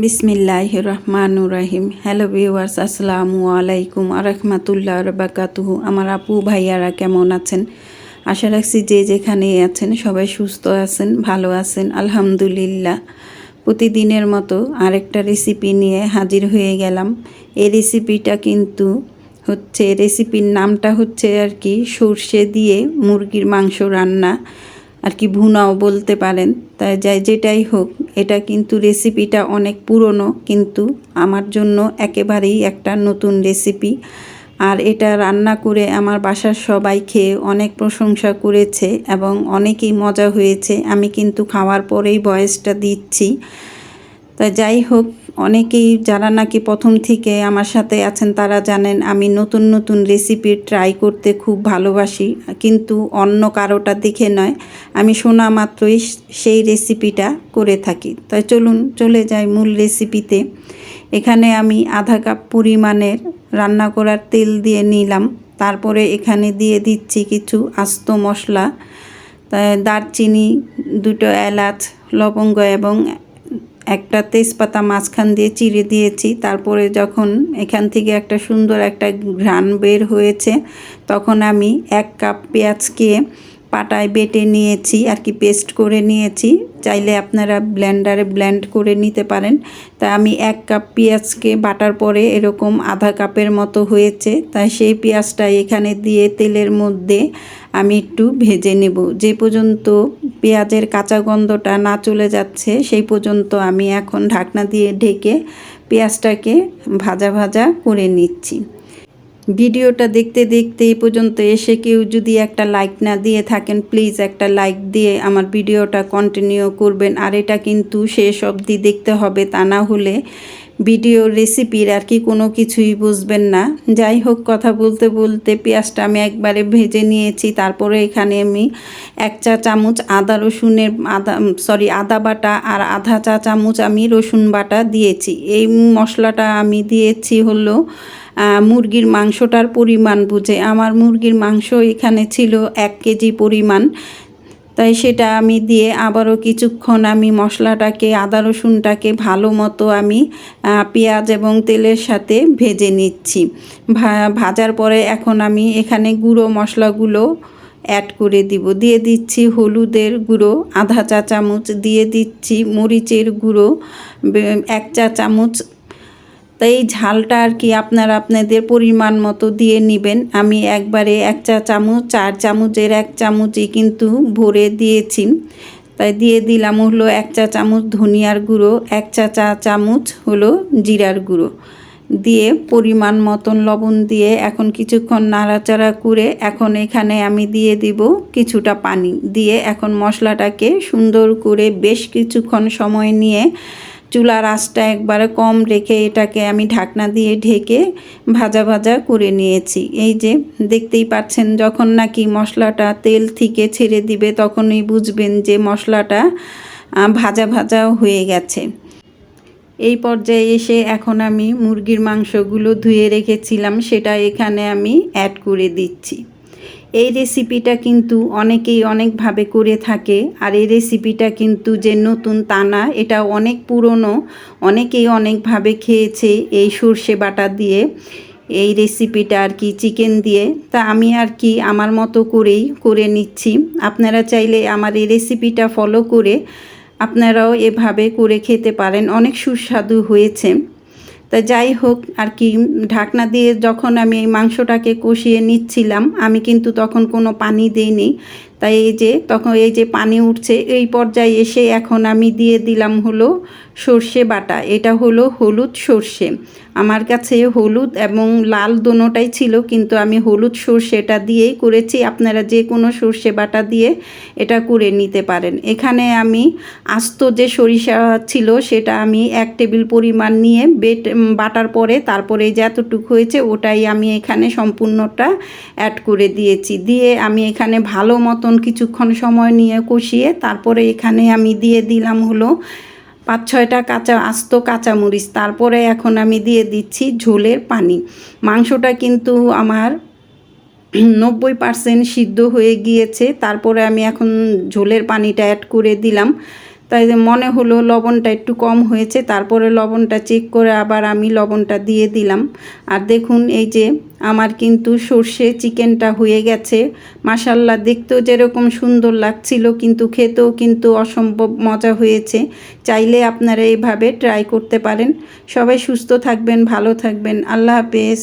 বিসমিল্লাহির রহমানুর রহিম। Hello viewers, আসসালামু আলাইকুম আরহামাতুল্লাহ বারাকাতুহু। আমার আপু ভাইয়ারা কেমন আছেন? আশা রাখছি যে যেখানে আছেন সবাই সুস্থ আছেন, ভালো আছেন, আলহামদুলিল্লাহ। প্রতিদিনের মতো আরেকটা রেসিপি নিয়ে হাজির হয়ে গেলাম। এই রেসিপিটা কিন্তু রেসিপির নামটা হচ্ছে আর কি সর্ষে দিয়ে মুরগির মাংস রান্না, আর কি ভুনাও বলতে পারেন। তাই যেটাই হোক, এটা কিন্তু রেসিপিটা অনেক পুরনো, কিন্তু আমার জন্য একেবারেই একটা নতুন রেসিপি। আর এটা রান্না করে আমার বাসার সবাই খেয়ে অনেক প্রশংসা করেছে এবং অনেকই মজা হয়েছে। আমি কিন্তু খাওয়ার পরেই ভয়েসটা দিচ্ছি। তা যাই হোক, অনেকেই যারা নাকি প্রথম থেকে আমার সাথে আছেন তারা জানেন আমি নতুন নতুন রেসিপি ট্রাই করতে খুব ভালোবাসি, কিন্তু অন্য কারোটা দেখে নয়, আমি শোনা মাত্রই সেই রেসিপিটা করে থাকি। তাই চলুন চলে যাই মূল রেসিপিতে। এখানে আমি আধা কাপ পরিমাণের রান্না করার তেল দিয়ে নিলাম। তারপরে এখানে দিয়ে দিচ্ছি কিছু আস্ত মশলা, দারচিনি, দুটো এলাচ, লবঙ্গ এবং একটা তেজপাতা মাঝখান দিয়ে চিড়ে দিয়েছি। তারপরে যখন এখান থেকে একটা সুন্দর একটা ঘ্রাণ বের হয়েছে, তখন আমি 1 কাপ পেঁয়াজকে পাটায় বেটে নিয়েছি, আর কি পেস্ট করে নিয়েছি। চাইলে আপনারা ব্লেন্ডারে ব্লেন্ড করে নিতে পারেন। তা আমি 1 কাপ পেঁয়াজকে বাটার পরে এরকম আধা কাপের মতো হয়েছে, তাই সেই পেঁয়াজটা এখানে দিয়ে তেলের মধ্যে আমি একটু ভেজে নেব। যে পর্যন্ত পেঁয়াজের কাঁচা গন্ধটা না চলে যাচ্ছে সেই পর্যন্ত আমি এখন ঢাকনা দিয়ে ঢেকে পেঁয়াজটাকে ভাজা ভাজা করে নিচ্ছি। ভিডিওটা দেখতে দেখতে এই পর্যন্ত এসে কেউ যদি একটা লাইক না দিয়ে থাকেন, প্লিজ একটা লাইক দিয়ে আমার ভিডিওটা কন্টিনিউ করবেন। আর এটা কিন্তু শেষ অবধি দেখতে হবে, তা না হলে ভিডিও রেসিপির আর কি কোনো কিছুই বুঝবেন না। যাই হোক, কথা বলতে বলতে পেঁয়াজটা আমি একবারে ভেজে নিয়েছি। তারপরে এখানে আমি 1 চা চামচ আদা বাটা আর আধা চা চামচ আমি রসুন বাটা দিয়েছি। এই মশলাটা আমি দিয়েছি হলো মুরগির মাংসটার পরিমাণ বুঝে। আমার মুরগির মাংস এখানে ছিল 1 কেজি পরিমাণ, তাই সেটা আমি দিয়ে আবারও কিছুক্ষণ আমি মশলাটাকে, আদা রসুনটাকে ভালো মতো আমি পেঁয়াজ এবং তেলের সাথে ভেজে নিচ্ছি। ভাজার পরে এখন আমি এখানে গুঁড়ো মশলাগুলো অ্যাড করে দিয়ে দিচ্ছি হলুদের গুঁড়ো আধা চা চামচ, দিয়ে দিচ্ছি মরিচের গুঁড়ো 1 চা চামচ। তাই এই ঝালটা আর কি আপনারা আপনাদের পরিমাণ মতো দিয়ে নেবেন। আমি একবারে 1 চা চামচ, 4 চামচের 1 চামচই কিন্তু ভরে দিয়েছি। তাই দিয়ে দিলাম হলো 1 চা চামচ ধনিয়ার গুঁড়ো, 1 চা চামচ হলো জিরার গুঁড়ো, দিয়ে পরিমাণ মতন লবণ দিয়ে এখন কিছুক্ষণ নাড়াচাড়া করে এখন এখানে আমি দিয়ে দিব কিছুটা পানি, দিয়ে এখন মশলাটাকে সুন্দর করে বেশ কিছুক্ষণ সময় নিয়ে চুলার আঁচটা একবারে কম রেখে এটাকে আমি ঢাকনা দিয়ে ঢেকে ভাজা ভাজা করে নিয়েছি। এই যে দেখতেই পাচ্ছেন, যখন নাকি মশলাটা তেল থেকে ছেড়ে দিবে তখনই বুঝবেন যে মশলাটা ভাজা ভাজা হয়ে গেছে। এই পর্যায়ে এসে এখন আমি মুরগির মাংসগুলো ধুয়ে রেখেছিলাম সেটা এখানে আমি অ্যাড করে দিচ্ছি। এই রেসিপিটা কিন্তু অনেকেই অনেকভাবে করে থাকে, আর এই রেসিপিটা কিন্তু যে নতুন তা না, এটা অনেক পুরনো, অনেকেই অনেকভাবে খেয়েছে এই সর্ষে বাটা দিয়ে এই রেসিপিটা আর কি চিকেন দিয়ে। তা আমি আর কি আমার মতো করেই করে নিচ্ছি। আপনারা চাইলে আমার এই রেসিপিটা ফলো করে আপনারাও এভাবে করে খেতে পারেন, অনেক সুস্বাদু হয়েছে। তা যাই হোক, আর কি ঢাকনা দিয়ে যখন আমি এই মাংসটাকে কষিয়ে নিচ্ছিলাম, আমি কিন্তু তখন কোনো পানি দিইনি। তাই তখন এই যে পানি উঠছে, এই পর্যায়ে এসে এখন আমি দিয়ে দিলাম হলো সর্ষে বাটা। এটা হলো হলুদ সর্ষে, আমার কাছে হলুদ এবং লাল দোনোটাই ছিল, কিন্তু আমি হলুদ সর্ষেটা দিয়েই করেছি। আপনারা যে কোনো সর্ষে বাটা দিয়ে এটা করে নিতে পারেন। এখানে আমি আস্ত যে সরিষা ছিল সেটা আমি 1 টেবিল পরিমাণ নিয়ে বাটার পরে তারপরে যতটুকু হয়েছে ওটাই আমি এখানে সম্পূর্ণটা অ্যাড করে দিয়েছি। দিয়ে আমি এখানে ভালো মতন কিছুক্ষণ সময় নিয়ে কষিয়ে তারপরে এখানে আমি দিয়ে দিলাম হলো 5-6টা আস্ত কাঁচামরিচ। তারপরে এখন আমি দিয়ে দিচ্ছি ঝোলের পানি। মাংসটা কিন্তু আমার 90% সিদ্ধ হয়ে গিয়েছে। তারপরে আমি এখন ঝোলের পানিটা অ্যাড করে দিলাম। তাই যে মনে হলো লবণটা একটু কম হয়েছে, তারপরে লবণটা চেক করে আবার আমি লবণটা দিয়ে দিলাম। আর দেখুন এই যে আমার কিন্তু সর্ষে চিকেনটা হয়ে গেছে। মাশাল্লাহ, দেখতেও যেরকম সুন্দর লাগছিল কিন্তু খেতেও কিন্তু অসম্ভব মজা হয়েছে। চাইলে আপনারা এইভাবে ট্রাই করতে পারেন। সবাই সুস্থ থাকবেন, ভালো থাকবেন। আল্লাহ হাফেজ।